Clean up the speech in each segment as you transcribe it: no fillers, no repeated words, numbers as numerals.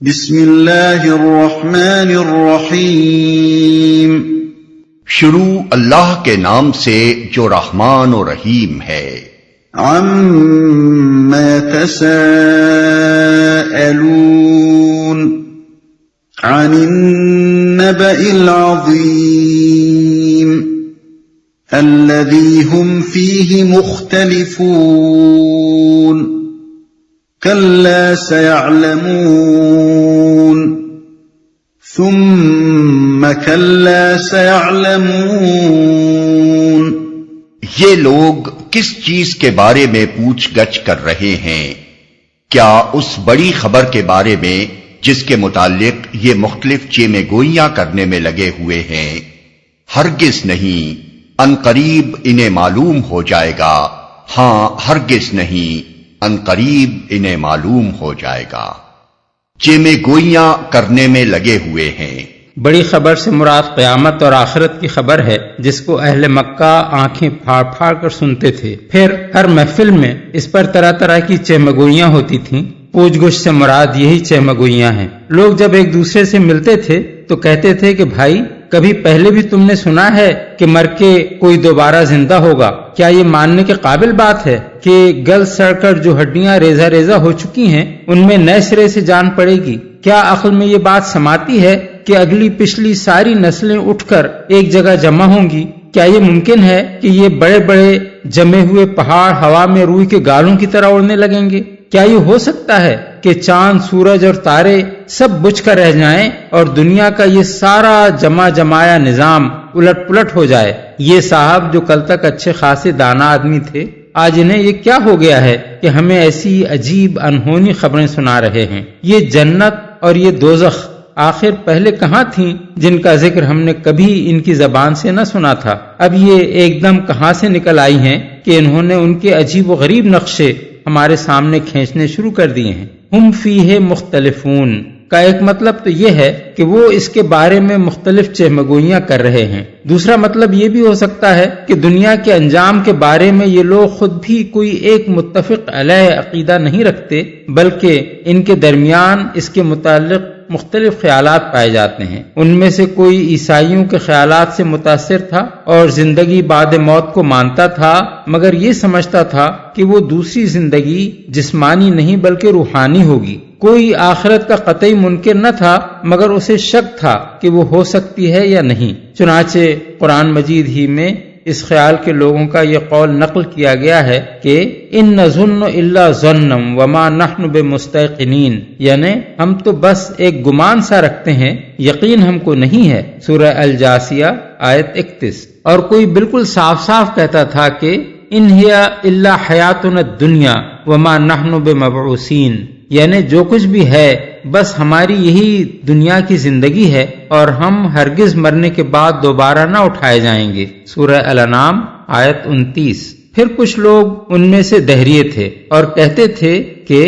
بسم اللہ الرحمن الرحیم۔ شروع اللہ کے نام سے جو رحمان و رحیم ہے۔ عما تساءلون عن النبأ العظیم الذی هم فیہ مختلفون کلا سیعلمون ثم کلا سیعلمون۔ یہ لوگ کس چیز کے بارے میں پوچھ گچھ کر رہے ہیں؟ کیا اس بڑی خبر کے بارے میں جس کے متعلق یہ مختلف چیمے گوئیاں کرنے میں لگے ہوئے ہیں؟ ہرگز نہیں، ان قریب انہیں معلوم ہو جائے گا۔ ہاں ہرگز نہیں، ان قریب انہیں معلوم ہو جائے گا۔ چیمے گوئیاں کرنے میں لگے ہوئے ہیں۔ بڑی خبر سے مراد قیامت اور آخرت کی خبر ہے، جس کو اہل مکہ آنکھیں پھاڑ پھاڑ کر سنتے تھے۔ پھر ہر محفل میں اس پر طرح طرح کی چیمگوئیاں ہوتی تھیں۔ پوچھ گچھ سے مراد یہی چیمگوئیاں ہیں۔ لوگ جب ایک دوسرے سے ملتے تھے تو کہتے تھے کہ بھائی، کبھی پہلے بھی تم نے سنا ہے کہ مر کے کوئی دوبارہ زندہ ہوگا؟ کیا یہ ماننے کے قابل بات ہے کہ گل سڑ کر جو ہڈیاں ریزہ ریزہ ہو چکی ہیں ان میں نئے سرے سے جان پڑے گی؟ کیا عقل میں یہ بات سماتی ہے کہ اگلی پچھلی ساری نسلیں اٹھ کر ایک جگہ جمع ہوں گی؟ کیا یہ ممکن ہے کہ یہ بڑے بڑے جمے ہوئے پہاڑ ہوا میں روئی کے گالوں کی طرح اڑنے لگیں گے؟ کیا یہ ہو سکتا ہے کہ چاند، سورج اور تارے سب بجھ کر رہ جائیں اور دنیا کا یہ سارا جمع جمایا نظام الٹ پلٹ ہو جائے؟ یہ صاحب جو کل تک اچھے خاصے دانا آدمی تھے، آج انہیں یہ کیا ہو گیا ہے کہ ہمیں ایسی عجیب انہونی خبریں سنا رہے ہیں؟ یہ جنت اور یہ دوزخ آخر پہلے کہاں تھیں جن کا ذکر ہم نے کبھی ان کی زبان سے نہ سنا تھا؟ اب یہ ایک دم کہاں سے نکل آئی ہیں کہ انہوں نے ان کے عجیب و غریب نقشے ہمارے سامنے کھینچنے شروع کر دیے ہیں۔ ہم فیہ مختلفون کا ایک مطلب تو یہ ہے کہ وہ اس کے بارے میں مختلف چہمگوئیاں کر رہے ہیں۔ دوسرا مطلب یہ بھی ہو سکتا ہے کہ دنیا کے انجام کے بارے میں یہ لوگ خود بھی کوئی ایک متفق علیہ عقیدہ نہیں رکھتے، بلکہ ان کے درمیان اس کے متعلق مختلف خیالات پائے جاتے ہیں۔ ان میں سے کوئی عیسائیوں کے خیالات سے متاثر تھا اور زندگی بعد موت کو مانتا تھا، مگر یہ سمجھتا تھا کہ وہ دوسری زندگی جسمانی نہیں بلکہ روحانی ہوگی۔ کوئی آخرت کا قطعی منکر نہ تھا، مگر اسے شک تھا کہ وہ ہو سکتی ہے یا نہیں۔ چنانچہ قرآن مجید ہی میں اس خیال کے لوگوں کا یہ قول نقل کیا گیا ہے کہ ان نظن الا ظنا وما نحن بمستيقنين، یعنی ہم تو بس ایک گمان سا رکھتے ہیں، یقین ہم کو نہیں ہے۔ سورہ الجاثیہ آیت 31۔ اور کوئی بالکل صاف صاف کہتا تھا کہ ان ہی الا حیاتنا الدنیا وما نحن بمبعوثین، یعنی جو کچھ بھی ہے بس ہماری یہی دنیا کی زندگی ہے اور ہم ہرگز مرنے کے بعد دوبارہ نہ اٹھائے جائیں گے۔ سورہ الانعام آیت 29۔ پھر کچھ لوگ ان میں سے دہریے تھے اور کہتے تھے کہ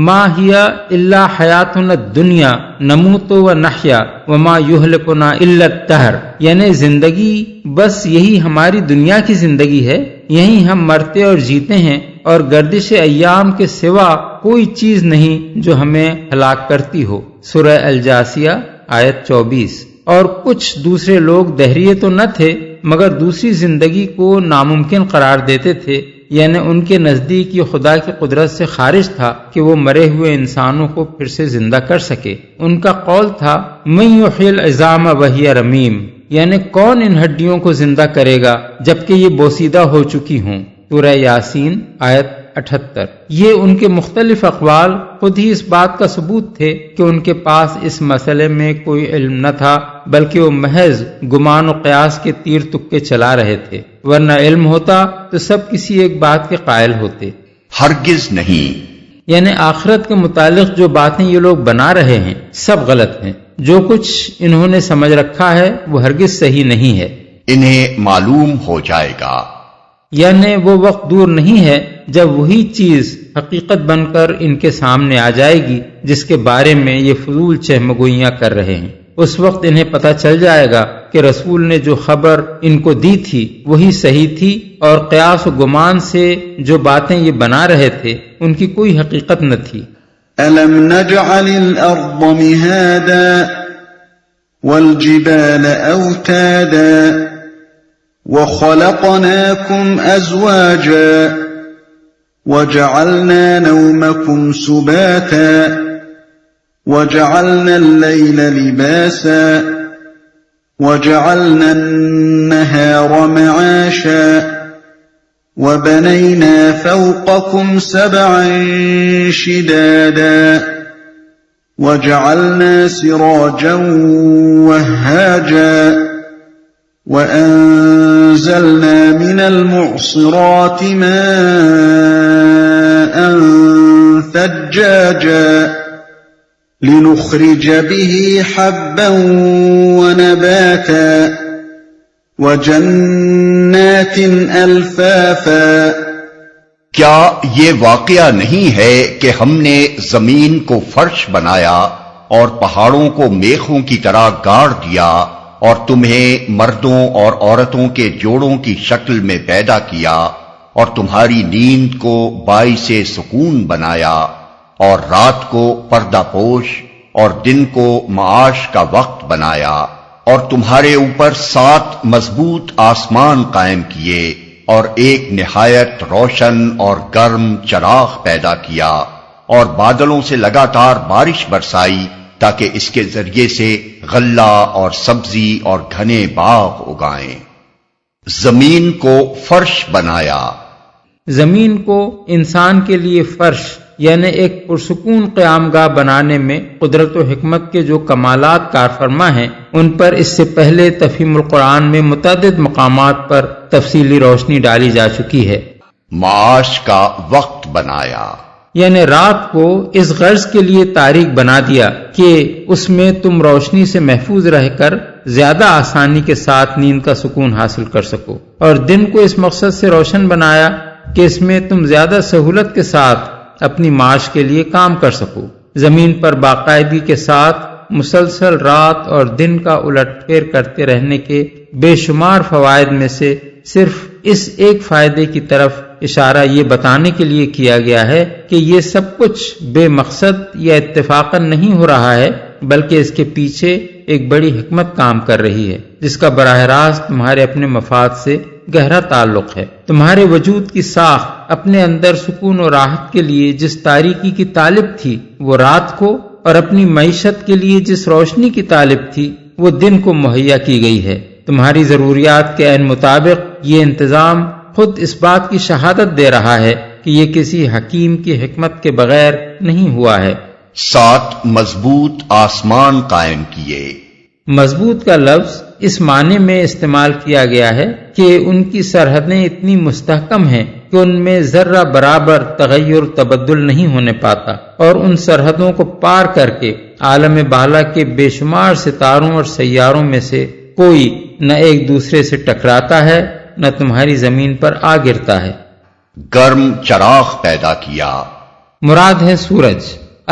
ما ہی الا حیاتنا الدنیا نموت و نحیا وما یہلکنا الا الدہر، یعنی زندگی بس یہی ہماری دنیا کی زندگی ہے، یہی ہم مرتے اور جیتے ہیں اور گردش ایام کے سوا کوئی چیز نہیں جو ہمیں ہلاک کرتی ہو۔ سورہ الجاثیہ آیت 24۔ اور کچھ دوسرے لوگ دہریے تو نہ تھے، مگر دوسری زندگی کو ناممکن قرار دیتے تھے، یعنی ان کے نزدیک یہ خدا کی قدرت سے خارج تھا کہ وہ مرے ہوئے انسانوں کو پھر سے زندہ کر سکے۔ ان کا قول تھا من یحیی العظام وہی رمیم، یعنی کون ان ہڈیوں کو زندہ کرے گا جبکہ یہ بوسیدہ ہو چکی ہوں۔ سورہ یاسین آیت 78۔ یہ ان کے مختلف اقوال خود ہی اس بات کا ثبوت تھے کہ ان کے پاس اس مسئلے میں کوئی علم نہ تھا، بلکہ وہ محض گمان و قیاس کے تیر تکے چلا رہے تھے، ورنہ علم ہوتا تو سب کسی ایک بات کے قائل ہوتے۔ ہرگز نہیں، یعنی آخرت کے متعلق جو باتیں یہ لوگ بنا رہے ہیں سب غلط ہیں۔ جو کچھ انہوں نے سمجھ رکھا ہے وہ ہرگز صحیح نہیں ہے۔ انہیں معلوم ہو جائے گا، یعنی وہ وقت دور نہیں ہے جب وہی چیز حقیقت بن کر ان کے سامنے آ جائے گی جس کے بارے میں یہ فضول چہمگوئیاں کر رہے ہیں۔ اس وقت انہیں پتہ چل جائے گا کہ رسول نے جو خبر ان کو دی تھی وہی صحیح تھی، اور قیاس و گمان سے جو باتیں یہ بنا رہے تھے ان کی کوئی حقیقت نہ تھی۔ ألم نجعل الأرض مهادا والجبال أوتادا وخلقناكم أزواجا وجعلنا نومكم سباتا وجعلنا الليل لباسا وجعلنا النهار معاشا وبنينا فوقكم سبعا شدادا وجعلنا سراجا وهاجا وأنزلنا من المعصرات ماء ثجاجا لنخرج به حبا ونباتا وجنات الفافا کیا یہ واقعہ نہیں ہے کہ ہم نے زمین کو فرش بنایا اور پہاڑوں کو میخوں کی طرح گاڑ دیا اور تمہیں مردوں اور عورتوں کے جوڑوں کی شکل میں پیدا کیا اور تمہاری نیند کو باعث سکون بنایا اور رات کو پردہ پوش اور دن کو معاش کا وقت بنایا اور تمہارے اوپر 7 مضبوط آسمان قائم کیے اور ایک نہایت روشن اور گرم چراغ پیدا کیا اور بادلوں سے لگاتار بارش برسائی تاکہ اس کے ذریعے سے غلہ اور سبزی اور گھنے باغ اگائیں۔ زمین کو فرش بنایا، زمین کو انسان کے لیے فرش یعنی ایک پرسکون قیام گاہ بنانے میں قدرت و حکمت کے جو کمالات کارفرما ہیں ان پر اس سے پہلے تفہیم القرآن میں متعدد مقامات پر تفصیلی روشنی ڈالی جا چکی ہے۔ معاش کا وقت بنایا، یعنی رات کو اس غرض کے لیے تاریک بنا دیا کہ اس میں تم روشنی سے محفوظ رہ کر زیادہ آسانی کے ساتھ نیند کا سکون حاصل کر سکو، اور دن کو اس مقصد سے روشن بنایا کہ اس میں تم زیادہ سہولت کے ساتھ اپنی معاش کے لیے کام کر سکو۔ زمین پر باقاعدگی کے ساتھ مسلسل رات اور دن کا الٹ پھیر کرتے رہنے کے بے شمار فوائد میں سے صرف اس ایک فائدے کی طرف اشارہ یہ بتانے کے لیے کیا گیا ہے کہ یہ سب کچھ بے مقصد یا اتفاقاً نہیں ہو رہا ہے، بلکہ اس کے پیچھے ایک بڑی حکمت کام کر رہی ہے جس کا براہ راست تمہارے اپنے مفاد سے گہرا تعلق ہے۔ تمہارے وجود کی ساخت اپنے اندر سکون و راحت کے لیے جس تاریکی کی طالب تھی وہ رات کو، اور اپنی معیشت کے لیے جس روشنی کی طالب تھی وہ دن کو مہیا کی گئی ہے۔ تمہاری ضروریات کے عین مطابق یہ انتظام خود اس بات کی شہادت دے رہا ہے کہ یہ کسی حکیم کی حکمت کے بغیر نہیں ہوا ہے۔ 7 مضبوط آسمان قائم کیے، مضبوط کا لفظ اس معنی میں استعمال کیا گیا ہے کہ ان کی سرحدیں اتنی مستحکم ہیں کہ ان میں ذرہ برابر تغیر تبدل نہیں ہونے پاتا، اور ان سرحدوں کو پار کر کے عالم بالا کے بے شمار ستاروں اور سیاروں میں سے کوئی نہ ایک دوسرے سے ٹکراتا ہے نہ تمہاری زمین پر آ گرتا ہے۔ گرم چراغ پیدا کیا، مراد ہے سورج۔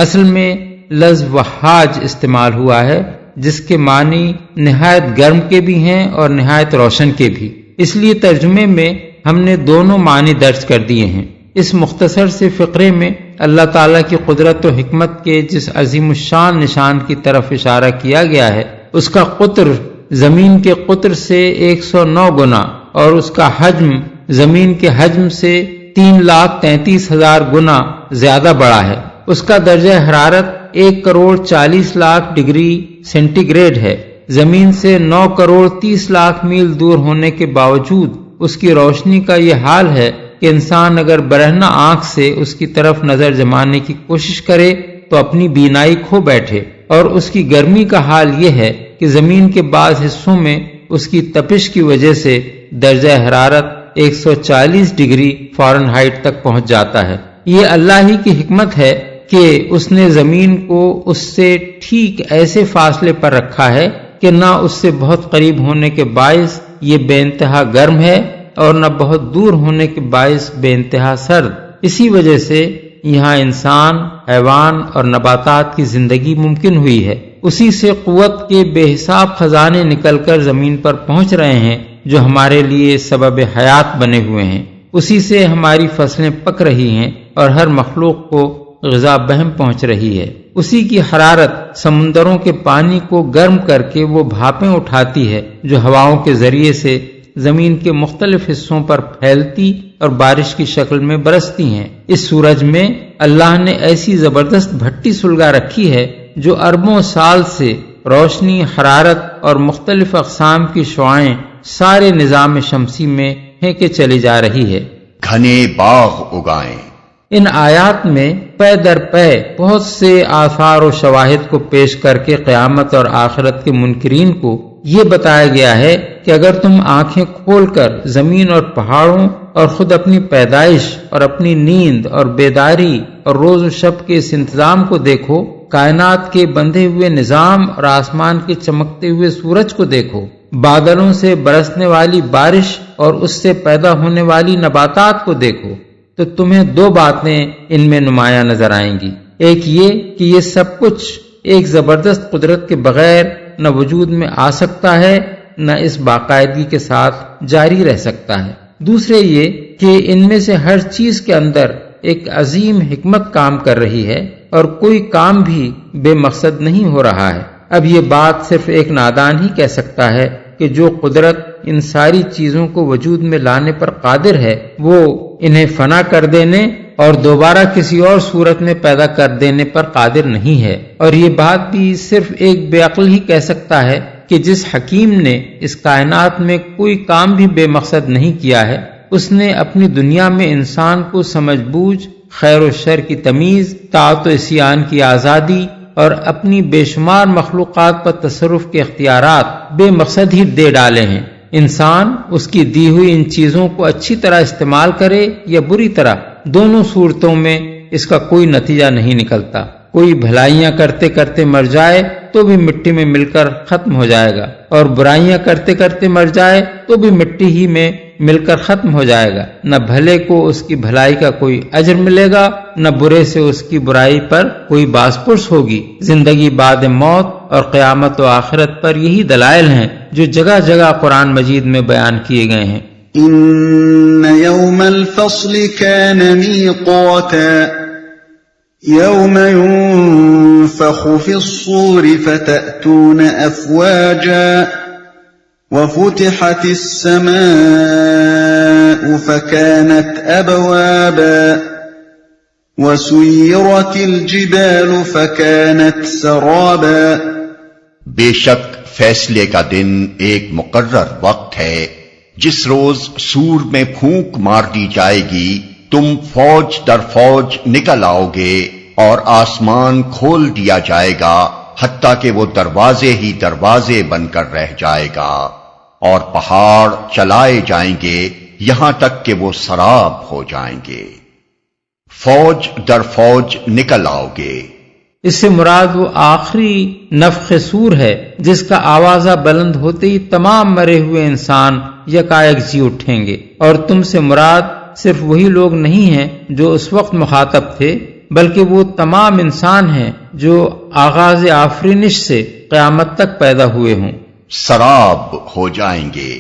اصل میں لفظ وحاج استعمال ہوا ہے جس کے معنی نہایت گرم کے بھی ہیں اور نہایت روشن کے بھی، اس لیے ترجمے میں ہم نے دونوں معنی درج کر دیے ہیں۔ اس مختصر سے فقرے میں اللہ تعالیٰ کی قدرت و حکمت کے جس عظیم الشان نشان کی طرف اشارہ کیا گیا ہے اس کا قطر زمین کے قطر سے 109 گنا اور اس کا حجم زمین کے حجم سے 3,33,000 گنا زیادہ بڑا ہے۔ اس کا درجہ حرارت 1,40,00,000 ڈگری سینٹی گریڈ ہے۔ زمین سے 9,30,00,000 میل دور ہونے کے باوجود اس کی روشنی کا یہ حال ہے کہ انسان اگر برہنہ آنکھ سے اس کی طرف نظر جمانے کی کوشش کرے تو اپنی بینائی کھو بیٹھے، اور اس کی گرمی کا حال یہ ہے کہ زمین کے بعض حصوں میں اس کی تپش کی وجہ سے درجہ حرارت 140 ڈگری فارنہائٹ تک پہنچ جاتا ہے۔ یہ اللہ ہی کی حکمت ہے کہ اس نے زمین کو اس سے ٹھیک ایسے فاصلے پر رکھا ہے کہ نہ اس سے بہت قریب ہونے کے باعث یہ بے انتہا گرم ہے اور نہ بہت دور ہونے کے باعث بے انتہا سرد۔ اسی وجہ سے یہاں انسان، حیوان اور نباتات کی زندگی ممکن ہوئی ہے۔ اسی سے قوت کے بے حساب خزانے نکل کر زمین پر پہنچ رہے ہیں جو ہمارے لیے سبب حیات بنے ہوئے ہیں۔ اسی سے ہماری فصلیں پک رہی ہیں اور ہر مخلوق کو غذا بہم پہنچ رہی ہے۔ اسی کی حرارت سمندروں کے پانی کو گرم کر کے وہ بھاپیں اٹھاتی ہے جو ہواؤں کے ذریعے سے زمین کے مختلف حصوں پر پھیلتی اور بارش کی شکل میں برستی ہیں۔ اس سورج میں اللہ نے ایسی زبردست بھٹی سلگا رکھی ہے جو اربوں سال سے روشنی، حرارت اور مختلف اقسام کی شعاعیں سارے نظام شمسی میں پھینکے چلی جا رہی ہے۔ گھنے باغ اگائیں۔ ان آیات میں پے در پے بہت سے آثار و شواہد کو پیش کر کے قیامت اور آخرت کے منکرین کو یہ بتایا گیا ہے کہ اگر تم آنکھیں کھول کر زمین اور پہاڑوں اور خود اپنی پیدائش اور اپنی نیند اور بیداری اور روز و شب کے اس انتظام کو دیکھو، کائنات کے بندھے ہوئے نظام اور آسمان کے چمکتے ہوئے سورج کو دیکھو، بادلوں سے برسنے والی بارش اور اس سے پیدا ہونے والی نباتات کو دیکھو، تو تمہیں دو باتیں ان میں نمایاں نظر آئیں گی۔ ایک یہ کہ یہ سب کچھ ایک زبردست قدرت کے بغیر نہ وجود میں آ سکتا ہے نہ اس باقاعدگی کے ساتھ جاری رہ سکتا ہے۔ دوسرے یہ کہ ان میں سے ہر چیز کے اندر ایک عظیم حکمت کام کر رہی ہے اور کوئی کام بھی بے مقصد نہیں ہو رہا ہے۔ اب یہ بات صرف ایک نادان ہی کہہ سکتا ہے کہ جو قدرت ان ساری چیزوں کو وجود میں لانے پر قادر ہے وہ انہیں فنا کر دینے اور دوبارہ کسی اور صورت میں پیدا کر دینے پر قادر نہیں ہے۔ اور یہ بات بھی صرف ایک بے عقل ہی کہہ سکتا ہے کہ جس حکیم نے اس کائنات میں کوئی کام بھی بے مقصد نہیں کیا ہے، اس نے اپنی دنیا میں انسان کو سمجھ بوجھ، خیر و شر کی تمیز، طاعت و عصیان کی آزادی اور اپنی بے شمار مخلوقات پر تصرف کے اختیارات بے مقصد ہی دے ڈالے ہیں۔ انسان اس کی دی ہوئی ان چیزوں کو اچھی طرح استعمال کرے یا بری طرح، دونوں صورتوں میں اس کا کوئی نتیجہ نہیں نکلتا۔ کوئی بھلائیاں کرتے کرتے مر جائے تو بھی مٹی میں مل کر ختم ہو جائے گا، اور برائیاں کرتے کرتے مر جائے تو بھی مٹی ہی میں مل کر ختم ہو جائے گا۔ نہ بھلے کو اس کی بھلائی کا کوئی اجر ملے گا، نہ برے سے اس کی برائی پر کوئی باز پرس ہوگی۔ زندگی بعد موت اور قیامت و آخرت پر یہی دلائل ہیں جو جگہ جگہ قرآن مجید میں بیان کیے گئے ہیں۔ ان يوم الفصل كان ميقاتا يوم ينفخ في الصور فتأتون أفواجا وفتحت السماء فكانت أبوابا وسيرت الجبال فكانت سرابا۔ بے شک فیصلے کا دن ایک مقرر وقت ہے جس روز سور میں پھونک مار دی جائے گی، تم فوج در فوج نکل آؤ گے اور آسمان کھول دیا جائے گا حتیٰ کہ وہ دروازے ہی دروازے بن کر رہ جائے گا، اور پہاڑ چلائے جائیں گے یہاں تک کہ وہ سراب ہو جائیں گے۔ فوج در فوج نکل آؤ گے، اس سے مراد وہ آخری نفخ صور ہے جس کا آوازہ بلند ہوتے ہی تمام مرے ہوئے انسان یکایک جی اٹھیں گے، اور تم سے مراد صرف وہی لوگ نہیں ہیں جو اس وقت مخاطب تھے، بلکہ وہ تمام انسان ہیں جو آغاز آفرینش سے قیامت تک پیدا ہوئے ہوں۔ سراب ہو جائیں گے۔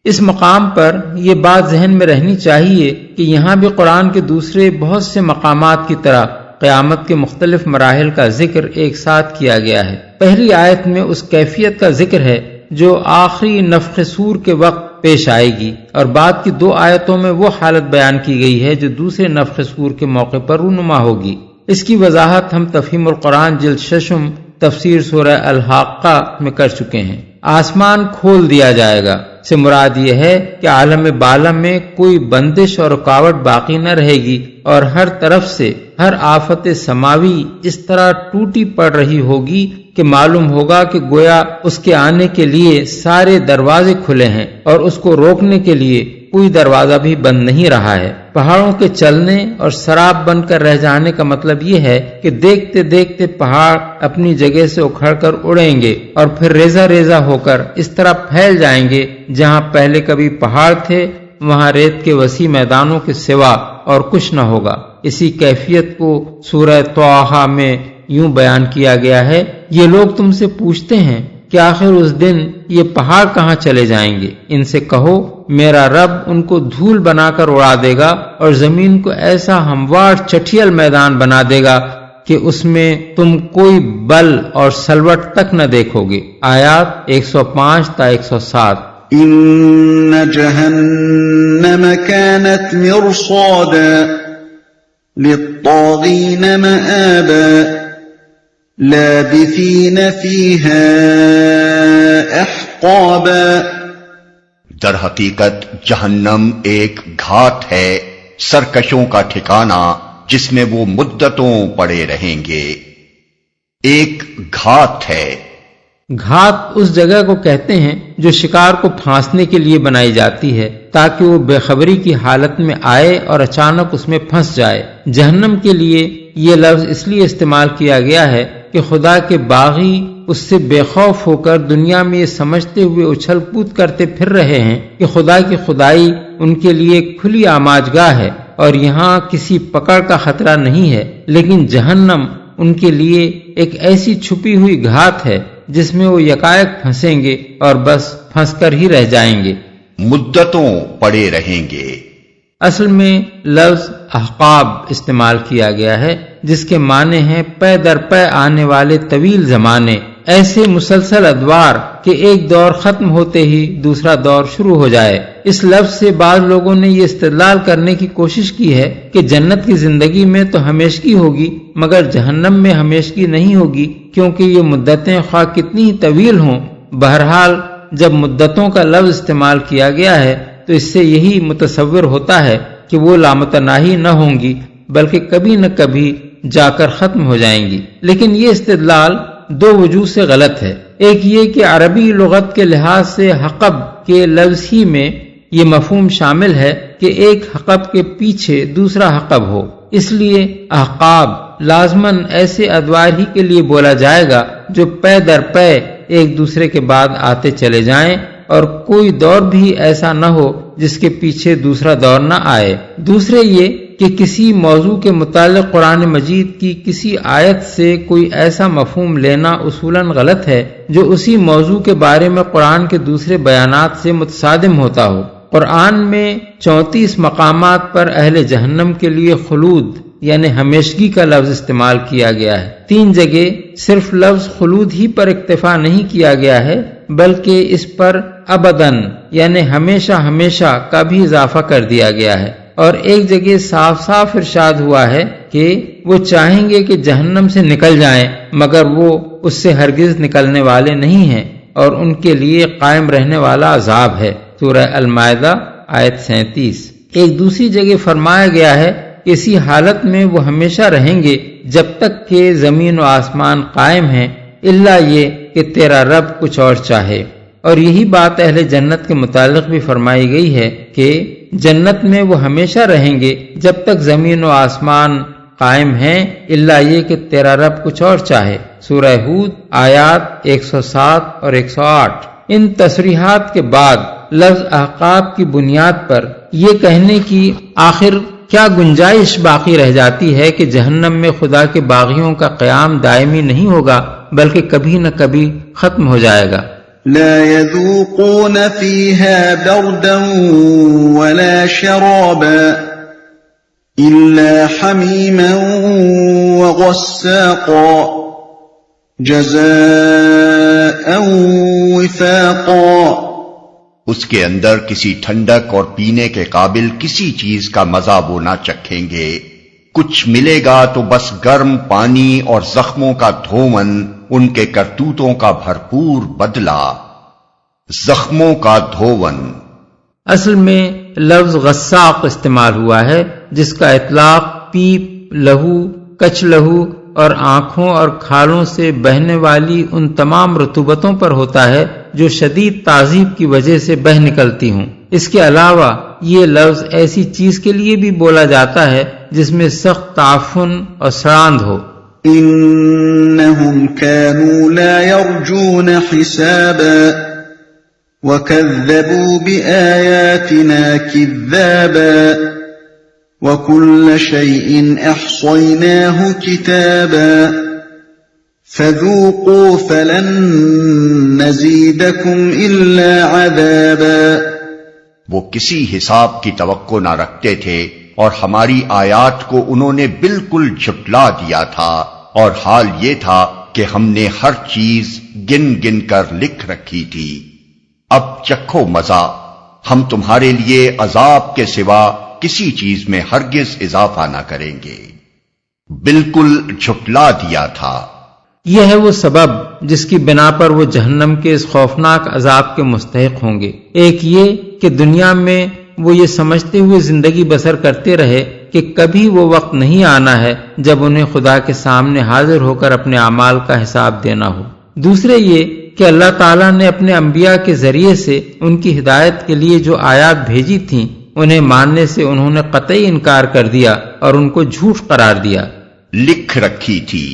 اس مقام پر یہ بات ذہن میں رہنی چاہیے کہ یہاں بھی قرآن کے دوسرے بہت سے مقامات کی طرح قیامت کے مختلف مراحل کا ذکر ایک ساتھ کیا گیا ہے۔ پہلی آیت میں اس کیفیت کا ذکر ہے جو آخری نفخ صور کے وقت پیش آئے گی، اور بعد کی دو آیتوں میں وہ حالت بیان کی گئی ہے جو دوسرے نفخ صور کے موقع پر رونما ہوگی۔ اس کی وضاحت ہم تفہیم القرآن جلد 6 تفسیر سورہ الحاقہ میں کر چکے ہیں۔ آسمان کھول دیا جائے گا سے مراد یہ ہے کہ عالم بالا میں کوئی بندش اور رکاوٹ باقی نہ رہے گی، اور ہر طرف سے ہر آفت سماوی اس طرح ٹوٹی پڑ رہی ہوگی کہ معلوم ہوگا کہ گویا اس کے آنے کے لیے سارے دروازے کھلے ہیں اور اس کو روکنے کے لیے کوئی دروازہ بھی بند نہیں رہا ہے۔ پہاڑوں کے چلنے اور سراب بن کر رہ جانے کا مطلب یہ ہے کہ دیکھتے دیکھتے پہاڑ اپنی جگہ سے اکھڑ کر اڑیں گے اور پھر ریزہ ریزہ ہو کر اس طرح پھیل جائیں گے، جہاں پہلے کبھی پہاڑ تھے وہاں ریت کے وسیع میدانوں کے سوا اور کچھ نہ ہوگا۔ اسی کیفیت کو سورہ طٰہٰ میں یوں بیان کیا گیا ہے، یہ لوگ تم سے پوچھتے ہیں کہ آخر اس دن یہ پہاڑ کہاں چلے جائیں گے؟ ان سے کہو میرا رب ان کو دھول بنا کر اڑا دے گا اور زمین کو ایسا ہموار چٹھیل میدان بنا دے گا کہ اس میں تم کوئی بل اور سلوٹ تک نہ دیکھو گے۔ آیات 105 تا 107۔ ان جہنم كانت مرصادا للطاغین مآبا لابثین فیہا احقابا۔ در حقیقت جہنم ایک گھات ہے، سرکشوں کا ٹھکانہ جس میں وہ مدتوں پڑے رہیں گے۔ ایک گھات ہے۔ گھات اس جگہ کو کہتے ہیں جو شکار کو پھانسنے کے لیے بنائی جاتی ہے تاکہ وہ بے خبری کی حالت میں آئے اور اچانک اس میں پھنس جائے۔ جہنم کے لیے یہ لفظ اس لیے استعمال کیا گیا ہے کہ خدا کے باغی اس سے بے خوف ہو کر دنیا میں یہ سمجھتے ہوئے اچھل کود کرتے پھر رہے ہیں کہ خدا کی خدائی ان کے لیے کھلی آماج گاہ ہے اور یہاں کسی پکڑ کا خطرہ نہیں ہے، لیکن جہنم ان کے لیے ایک ایسی چھپی ہوئی گھات ہے جس میں وہ یکایک پھنسیں گے اور بس پھنس کر ہی رہ جائیں گے، مدتوں پڑے رہیں گے۔ اصل میں لفظ احقاب استعمال کیا گیا ہے جس کے معنی ہیں پے در پے آنے والے طویل زمانے، ایسے مسلسل ادوار کہ ایک دور ختم ہوتے ہی دوسرا دور شروع ہو جائے۔ اس لفظ سے بعض لوگوں نے یہ استدلال کرنے کی کوشش کی ہے کہ جنت کی زندگی میں تو ہمیشگی ہوگی مگر جہنم میں ہمیشگی نہیں ہوگی، کیونکہ یہ مدتیں خواہ کتنی ہی طویل ہوں۔ بہرحال جب مدتوں کا لفظ استعمال کیا گیا ہے تو اس سے یہی متصور ہوتا ہے کہ وہ لامتناہی نہ ہوں گی بلکہ کبھی نہ کبھی جا کر ختم ہو جائیں گی۔ لیکن یہ استدلال دو وجوہ سے غلط ہے۔ ایک یہ کہ عربی لغت کے لحاظ سے حقب کے لفظ ہی میں یہ مفہوم شامل ہے کہ ایک حقب کے پیچھے دوسرا حقب ہو، اس لیے احقاب لازماً ایسے ادوار ہی کے لیے بولا جائے گا جو پے در پے ایک دوسرے کے بعد آتے چلے جائیں اور کوئی دور بھی ایسا نہ ہو جس کے پیچھے دوسرا دور نہ آئے۔ دوسرے یہ کہ کسی موضوع کے متعلق قرآن مجید کی کسی آیت سے کوئی ایسا مفہوم لینا اصولاً غلط ہے جو اسی موضوع کے بارے میں قرآن کے دوسرے بیانات سے متصادم ہوتا ہو۔ قرآن میں 34 مقامات پر اہل جہنم کے لیے خلود یعنی ہمیشگی کا لفظ استعمال کیا گیا ہے۔ 3 جگہ صرف لفظ خلود ہی پر اکتفا نہیں کیا گیا ہے بلکہ اس پر ابداً یعنی ہمیشہ ہمیشہ کا بھی اضافہ کر دیا گیا ہے، اور ایک جگہ صاف صاف ارشاد ہوا ہے کہ وہ چاہیں گے کہ جہنم سے نکل جائیں مگر وہ اس سے ہرگز نکلنے والے نہیں ہیں اور ان کے لیے قائم رہنے والا عذاب ہے۔ سورہ المائدہ آیت 37۔ ایک دوسری جگہ فرمایا گیا ہے کہ اسی حالت میں وہ ہمیشہ رہیں گے جب تک کہ زمین و آسمان قائم ہیں، الا یہ کہ تیرا رب کچھ اور چاہے۔ اور یہی بات اہل جنت کے متعلق بھی فرمائی گئی ہے کہ جنت میں وہ ہمیشہ رہیں گے جب تک زمین و آسمان قائم ہیں الا یہ کہ تیرا رب کچھ اور چاہے۔ سورہ ہود آیات 107 اور 108۔ ان تصریحات کے بعد لفظ احقاب کی بنیاد پر یہ کہنے کی آخر کیا گنجائش باقی رہ جاتی ہے کہ جہنم میں خدا کے باغیوں کا قیام دائمی نہیں ہوگا بلکہ کبھی نہ کبھی ختم ہو جائے گا۔ لا يذوقون فيها بردا ولا شرابا إلا حميما وغساقا جزاء وفاقا۔ اس کے اندر کسی ٹھنڈک اور پینے کے قابل کسی چیز کا مزہ وہ نہ چکھیں گے، کچھ ملے گا تو بس گرم پانی اور زخموں کا دھون، ان کے کرتوتوں کا بھرپور بدلہ۔ زخموں کا دھون اصل میں لفظ غساق استعمال ہوا ہے جس کا اطلاق پیپ، لہو، کچ لہو اور آنکھوں اور کھالوں سے بہنے والی ان تمام رطوبتوں پر ہوتا ہے جو شدید تعذیب کی وجہ سے بہہ نکلتی ہوں۔ اس کے علاوہ یہ لفظ ایسی چیز کے لیے بھی بولا جاتا ہے جس میں سخت تعفن اور سڑاند ہو۔ إنهم كانوا لا يرجون حسابا وكذبوا بآياتنا كذابا وكل شيء أحصيناه كتابا فذوقوا فلن نزيدكم إلا عذابا. وہ کسی حساب کی توقع نہ رکھتے تھے اور ہماری آیات کو انہوں نے بالکل جھٹلا دیا تھا، اور حال یہ تھا کہ ہم نے ہر چیز گن گن کر لکھ رکھی تھی. اب چکھو مزہ، ہم تمہارے لیے عذاب کے سوا کسی چیز میں ہرگز اضافہ نہ کریں گے. بالکل جھٹلا دیا تھا. یہ ہے وہ سبب جس کی بنا پر وہ جہنم کے اس خوفناک عذاب کے مستحق ہوں گے. ایک یہ کہ دنیا میں وہ یہ سمجھتے ہوئے زندگی بسر کرتے رہے کہ کبھی وہ وقت نہیں آنا ہے جب انہیں خدا کے سامنے حاضر ہو کر اپنے اعمال کا حساب دینا ہو. دوسرے یہ کہ اللہ تعالیٰ نے اپنے انبیاء کے ذریعے سے ان کی ہدایت کے لیے جو آیات بھیجی تھیں انہیں ماننے سے انہوں نے قطعی انکار کر دیا اور ان کو جھوٹ قرار دیا. لکھ رکھی تھی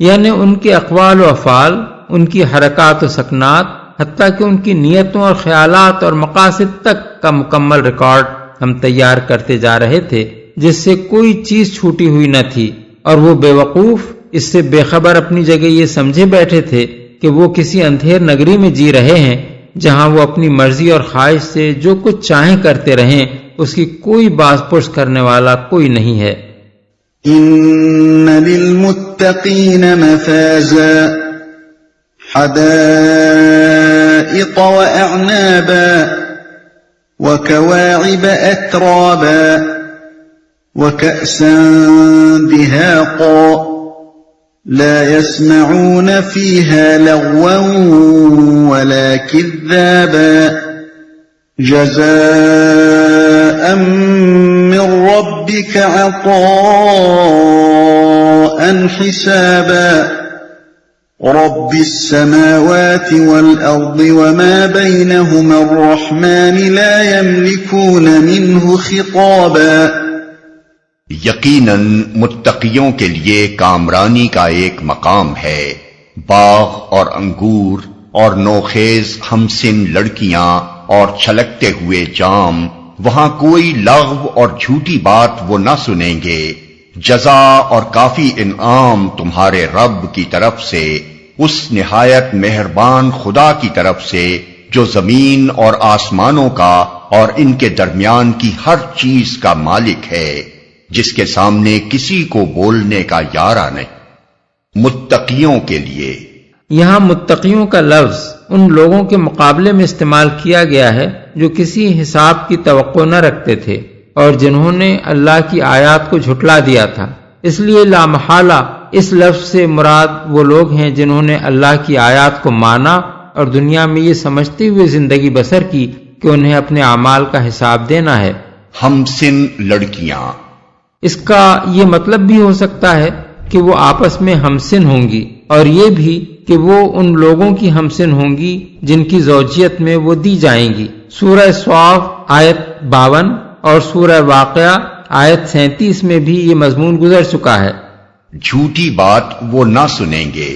یعنی ان کے اقوال و افعال، ان کی حرکات و سکنات، حتیٰ کہ ان کی نیتوں اور خیالات اور مقاصد تک کا مکمل ریکارڈ ہم تیار کرتے جا رہے تھے، جس سے کوئی چیز چھوٹی ہوئی نہ تھی. اور وہ بے وقوف اس سے بے خبر اپنی جگہ یہ سمجھے بیٹھے تھے کہ وہ کسی اندھیر نگری میں جی رہے ہیں جہاں وہ اپنی مرضی اور خواہش سے جو کچھ چاہیں کرتے رہیں، اس کی کوئی باز پرس کرنے والا کوئی نہیں ہے. إن للمتقين مفازا حدائق وأعنابا وكواعب أترابا وكأسا دهاقا لا يسمعون فيها لغوا ولا كذابا جزاء من ربك عطاء حسابا رب السماوات والأرض وما بينهما الرحمن لا يملكون منه خطابا. یقیناً متقیوں کے لیے کامرانی کا ایک مقام ہے. باغ اور انگور اور نوخیز ہمسن لڑکیاں اور چھلکتے ہوئے جام، وہاں کوئی لغو اور جھوٹی بات وہ نہ سنیں گے. جزا اور کافی انعام تمہارے رب کی طرف سے، اس نہایت مہربان خدا کی طرف سے جو زمین اور آسمانوں کا اور ان کے درمیان کی ہر چیز کا مالک ہے، جس کے سامنے کسی کو بولنے کا یارہ نہیں. متقیوں کے لیے یہاں متقیوں کا لفظ ان لوگوں کے مقابلے میں استعمال کیا گیا ہے جو کسی حساب کی توقع نہ رکھتے تھے اور جنہوں نے اللہ کی آیات کو جھٹلا دیا تھا. اس لیے لامحالہ اس لفظ سے مراد وہ لوگ ہیں جنہوں نے اللہ کی آیات کو مانا اور دنیا میں یہ سمجھتے ہوئے زندگی بسر کی کہ انہیں اپنے اعمال کا حساب دینا ہے. ہمسن لڑکیاں، اس کا یہ مطلب بھی ہو سکتا ہے کہ وہ آپس میں ہمسن ہوں گی، اور یہ بھی کہ وہ ان لوگوں کی ہمسن ہوں گی جن کی زوجیت میں وہ دی جائیں گی. سورہ صاف آیت 52 اور سورہ واقعہ آیت 37 میں بھی یہ مضمون گزر چکا ہے. جھوٹی بات وہ نہ سنیں گے.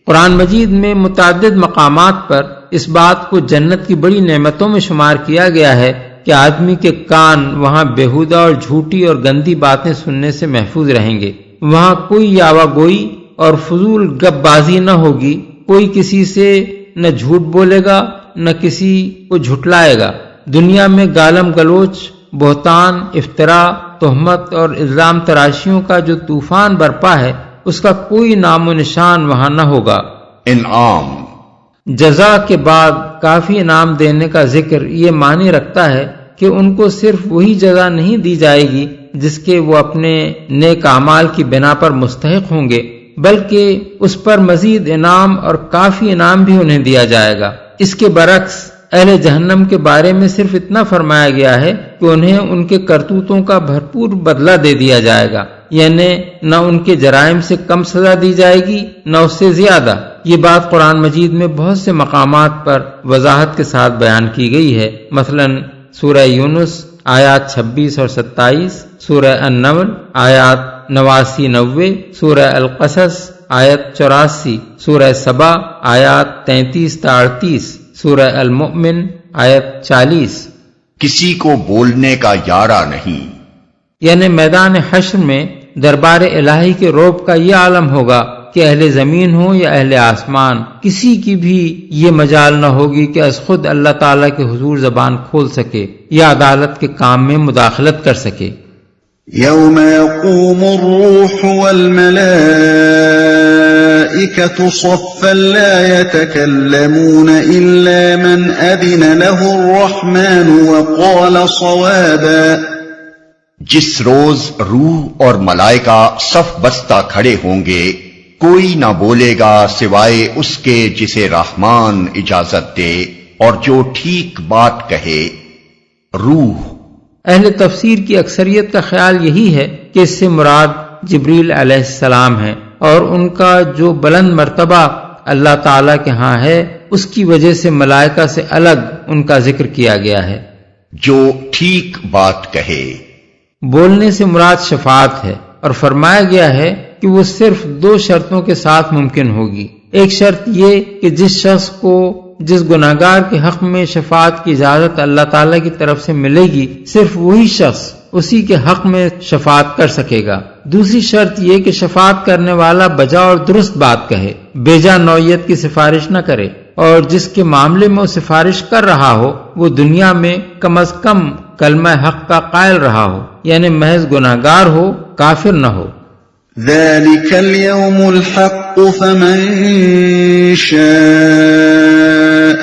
قرآن مجید میں متعدد مقامات پر اس بات کو جنت کی بڑی نعمتوں میں شمار کیا گیا ہے کہ آدمی کے کان وہاں بےہودہ اور جھوٹی اور گندی باتیں سننے سے محفوظ رہیں گے. وہاں کوئی یاوہ گوئی اور فضول گپ بازی نہ ہوگی، کوئی کسی سے نہ جھوٹ بولے گا نہ کسی کو جھٹلائے گا. دنیا میں گالم گلوچ، بہتان، افطراء، تہمت اور الزام تراشیوں کا جو طوفان برپا ہے اس کا کوئی نام و نشان وہاں نہ ہوگا. انعام جزا کے بعد کافی انعام دینے کا ذکر یہ معنی رکھتا ہے کہ ان کو صرف وہی جزا نہیں دی جائے گی جس کے وہ اپنے نیک اعمال کی بنا پر مستحق ہوں گے، بلکہ اس پر مزید انعام اور کافی انعام بھی انہیں دیا جائے گا. اس کے برعکس اہل جہنم کے بارے میں صرف اتنا فرمایا گیا ہے کہ انہیں ان کے کرتوتوں کا بھرپور بدلہ دے دیا جائے گا، یعنی نہ ان کے جرائم سے کم سزا دی جائے گی نہ اس سے زیادہ. یہ بات قرآن مجید میں بہت سے مقامات پر وضاحت کے ساتھ بیان کی گئی ہے. مثلا سورہ یونس آیات 26 اور 27، سورہ النمل آیات 89-90، سورہ القصص آیت 84، سورہ سبا آیات 33-38، سورہ المؤمن آیت 40. کسی کو بولنے کا یارہ نہیں، یعنی میدان حشر میں دربار الہی کے رعب کا یہ عالم ہوگا کہ کہ اہل زمین ہو یا اہل آسمان، کسی کی بھی یہ مجال نہ ہوگی کہ از خود اللہ تعالیٰ کے حضور زبان کھول سکے یا عدالت کے کام میں مداخلت کر سکے۔ يوم يقوم الروح والملائكة صفا لا يتكلمون إلا من أذن له الرحمن وقال صوابا۔ جس روز روح اور ملائکہ صف بستہ کھڑے ہوں گے، کوئی نہ بولے گا سوائے اس کے جسے رحمان اجازت دے اور جو ٹھیک بات کہے۔ روح، اہل تفسیر کی اکثریت کا خیال یہی ہے کہ اس سے مراد جبریل علیہ السلام ہے، اور ان کا جو بلند مرتبہ اللہ تعالیٰ کے ہاں ہے اس کی وجہ سے ملائکہ سے الگ ان کا ذکر کیا گیا ہے۔ جو ٹھیک بات کہے، بولنے سے مراد شفاعت ہے، اور فرمایا گیا ہے کہ وہ صرف 2 شرطوں کے ساتھ ممکن ہوگی۔ ایک شرط یہ کہ جس شخص کو جس گناہگار کے حق میں شفاعت کی اجازت اللہ تعالیٰ کی طرف سے ملے گی، صرف وہی شخص اسی کے حق میں شفاعت کر سکے گا۔ دوسری شرط یہ کہ شفاعت کرنے والا بجا اور درست بات کہے، بیجا نوعیت کی سفارش نہ کرے، اور جس کے معاملے میں وہ سفارش کر رہا ہو وہ دنیا میں کم از کم کلمہ حق کا قائل رہا ہو، یعنی محض گناہگار ہو، کافر نہ ہو۔ ذلك اليوم الحق فمن شاء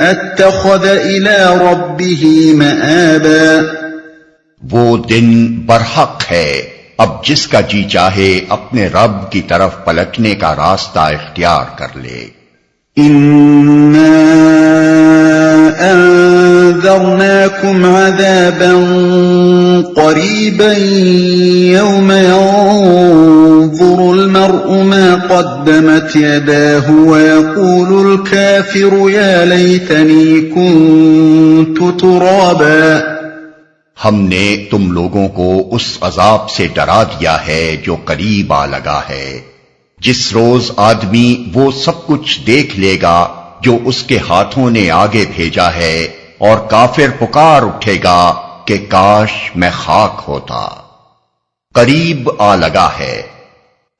اتخذ إلى ربه مآبا۔ وہ دن برحق ہے، اب جس کا جی چاہے اپنے رب کی طرف پلٹنے کا راستہ اختیار کر لے۔ إنا أنذرناكم عذابا قريبا يوم ينظر المرء ما قدمت يداه ويقول الكافر يا ليتني كنت ترابا۔ ہم نے تم لوگوں کو اس عذاب سے ڈرا دیا ہے جو قریب آ لگا ہے، جس روز آدمی وہ سب کچھ دیکھ لے گا جو اس کے ہاتھوں نے آگے بھیجا ہے، اور کافر پکار اٹھے گا کہ کاش میں خاک ہوتا۔ قریب آ لگا ہے۔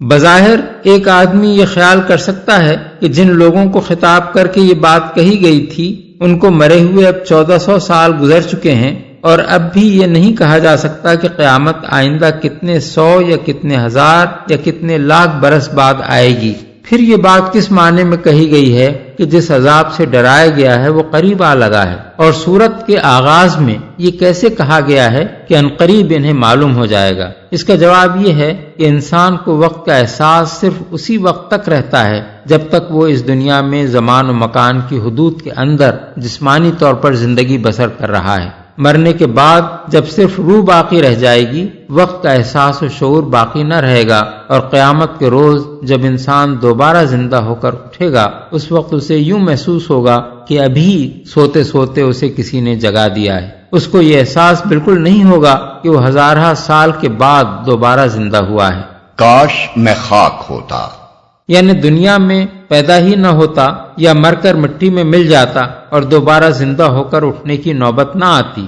بظاہر ایک آدمی یہ خیال کر سکتا ہے کہ جن لوگوں کو خطاب کر کے یہ بات کہی گئی تھی ان کو مرے ہوئے اب 1400 سال گزر چکے ہیں، اور اب بھی یہ نہیں کہا جا سکتا کہ قیامت آئندہ کتنے 100 یا کتنے 1000 یا کتنے لاکھ برس بعد آئے گی۔ پھر یہ بات کس معنی میں کہی گئی ہے کہ جس عذاب سے ڈرایا گیا ہے وہ قریب آ لگا ہے، اور سورت کے آغاز میں یہ کیسے کہا گیا ہے کہ عنقریب انہیں معلوم ہو جائے گا؟ اس کا جواب یہ ہے کہ انسان کو وقت کا احساس صرف اسی وقت تک رہتا ہے جب تک وہ اس دنیا میں زمان و مکان کی حدود کے اندر جسمانی طور پر زندگی بسر کر رہا ہے۔ مرنے کے بعد جب صرف روح باقی رہ جائے گی، وقت کا احساس و شعور باقی نہ رہے گا، اور قیامت کے روز جب انسان دوبارہ زندہ ہو کر اٹھے گا اس وقت اسے یوں محسوس ہوگا کہ ابھی سوتے سوتے اسے کسی نے جگا دیا ہے۔ اس کو یہ احساس بالکل نہیں ہوگا کہ وہ ہزارہ سال کے بعد دوبارہ زندہ ہوا ہے۔ کاش میں خاک ہوتا، یعنی دنیا میں پیدا ہی نہ ہوتا یا مر کر مٹی میں مل جاتا اور دوبارہ زندہ ہو کر اٹھنے کی نوبت نہ آتی۔